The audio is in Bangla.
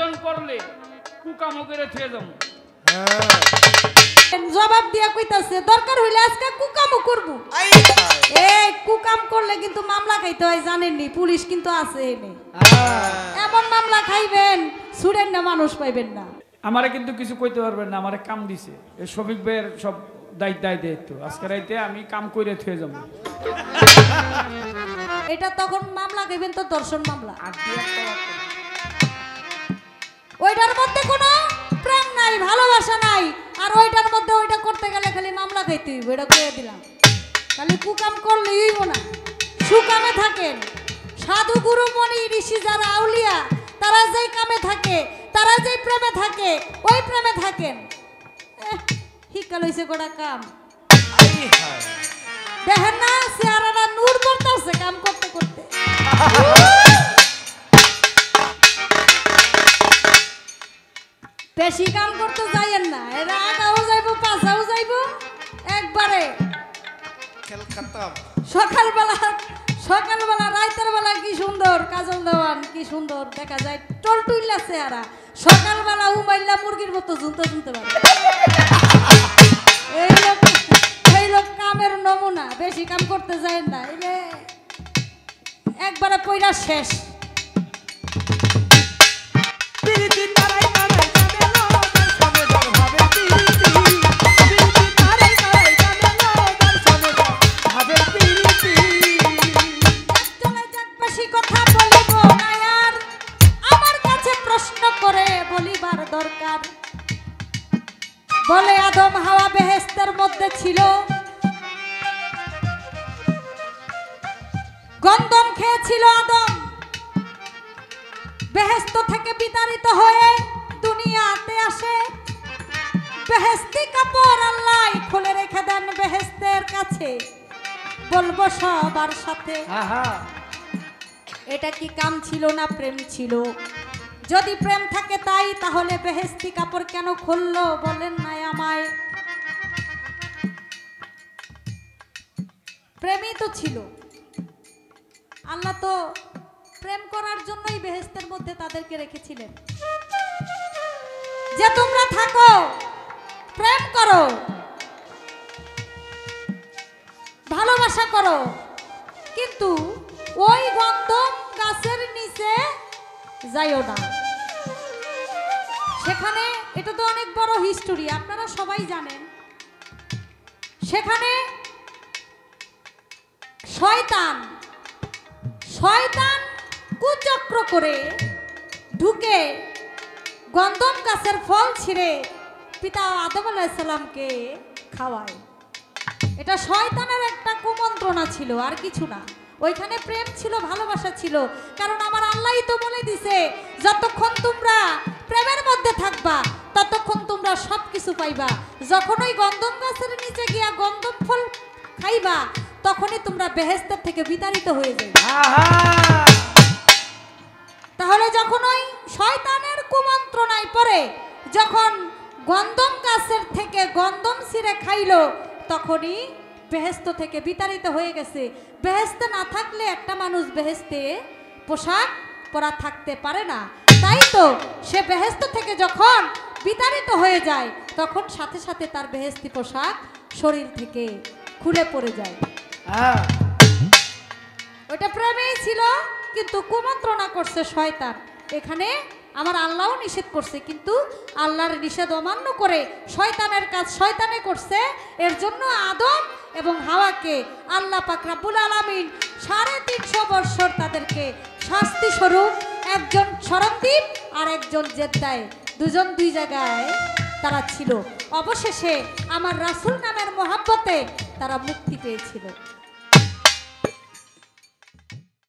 প্রয়োজন পড়লে কুকামো করে থুয়ে যাবো। জবাব দিয়া কইতাছে দরকার হইলে আজকে কুকামও করব। এই কুকাম করলে কিন্তু মামলা খাইতে হয় জানেননি, পুলিশ কিন্তু আছে এনে। এমন মামলা খাইবেন ছুড়েন না মানুষ পাইবেন না। আমারে কিন্তু কিছু কইতে পারবেন না, আমারে কাম দিছে এই শফিক ভাইয়ের সব দায়িত্ব। আজকে রাইতে আমি কাম করে থুয়ে যাবো। এটা তখন মামলা খাইবেন তো দর্শন মামলা। ওইটার মধ্যে কোনো প্রেম নাই, ভালোবাসা নাই, আর ওইটার মধ্যে ওইটা করতে গেলে খালি মামলা খাইতে হইব। এটা কইয়া দিলাম, খালি কুকাম করলেই হইব না, সুকামে থাকেন। সাধু গুরু মনি ঋষি যারা আউলিয়া তারা যেই কামে থাকে, তারা যেই প্রেমে থাকে, ওই প্রেমে থাকেন। হিকাল হইছে গোটা কাম। দেখেন না চেহারাটা নূর করতেছে কাম করতে করতে। বেশি কাম করতে যাইয়েন না, এরা আগাও যাইব পাছাও যাইব একবারে। সকালবেলা রাতের বেলা কি সুন্দর কাজল দেওয়ান, কি সুন্দর দেখা যায় টলটুইলা চেহারা। সকালবেলা উমাইল্লা মুরগির মতো ঝুলতে পারে। এই লোক কামের নমুনা। বেশি কাম করতে যাইয়েন না, এলে একবারে পয়লা শেষ। বলে আদম হাওয়া বেহেশতের মধ্যে ছিল, গন্ধম খেয়েছিল আদম, বেহেশত থেকে বিতাড়িত হয়ে দুনিয়াতে আসে। বেহেশতি কাপড় আল্লাহ খুলে রেখে দেন বেহেশতের কাছে, বলবো সবার সাথে। এটা কি কাম ছিল না প্রেম ছিল? যদি প্রেম থাকে তাই তাহলে বেহেশতি কাপড় কেন খুললো বলেন নাই আমায়? প্রেমই তো ছিল। আল্লাহ তো প্রেম করার জন্যই বেহেশতের মধ্যে তাদেরকে রেখেছিলেন, যে তোমরা থাকো প্রেম করো ভালোবাসা করো, কিন্তু ওই গন্ধম গাছের নিচে যাইও না। সেখানে এটা তো অনেক বড় হিস্টোরি, আপনারা সবাই জানেন। সেখানে শয়তান কুচক্র করে ঢুকে গন্ধম গাছের ফল ছিঁড়ে পিতা আদম আলাইহিস সালামকে খাওয়ায়। এটা শয়তানের একটা কুমন্ত্রণা ছিল, আর কিছু না। ওইখানে প্রেম ছিল, ভালোবাসা ছিল, কারণ আমার আল্লাহই তো বলে দিছে যতক্ষণ তোমরা প্রেমের মধ্যে থাকবা ততক্ষণ তোমরা সবকিছু পাইবা। যখন ওই গন্ধম গাছের নিচে গিয়া গন্ধম ফল খাইবা তখনই তোমরা বেহেশতের থেকে বিতাড়িত হয়ে যাবে। তাহলে যখন ওই শয়তানের কুমন্ত্রণায় পড়ে যখন গন্ধম গাছের থেকে গন্ধম ছিঁড়ে খাইলো তখনই বেহেশত থেকে বিতাড়িত হয়ে গেছে। বেহেশতে না থাকলে একটা মানুষ বেহেশতে পোশাক পরা থাকতে পারে না। তাই তো সে বেহেশত থেকে যখন বিতাড়িত হয়ে যায় তখন সাথে সাথে তার বেহেশতি পোশাক শরীর থেকে খুলে পড়ে যায়। ওটা প্রেমেই ছিল, কিন্তু কুমন্ত্রণা করছে শয়তান। এখানে আমার আল্লাহও নিষেধ করছে, কিন্তু আল্লাহর নিষেধ অমান্য করে শয়তানের কাজ শয়তানে করছে। এর জন্য আদম এবং হাওয়াকে আল্লাহ পাক রব্বুল আলামিন 350 বছর তাদেরকে শাস্তি স্বরূপ, একজন সরণদ্বীপ আর একজন জেদ্দায়, দুজন দুই জায়গায় তারা ছিল। অবশেষে আমার রাসূল নামের মহব্বতে তারা মুক্তি পেয়েছিল।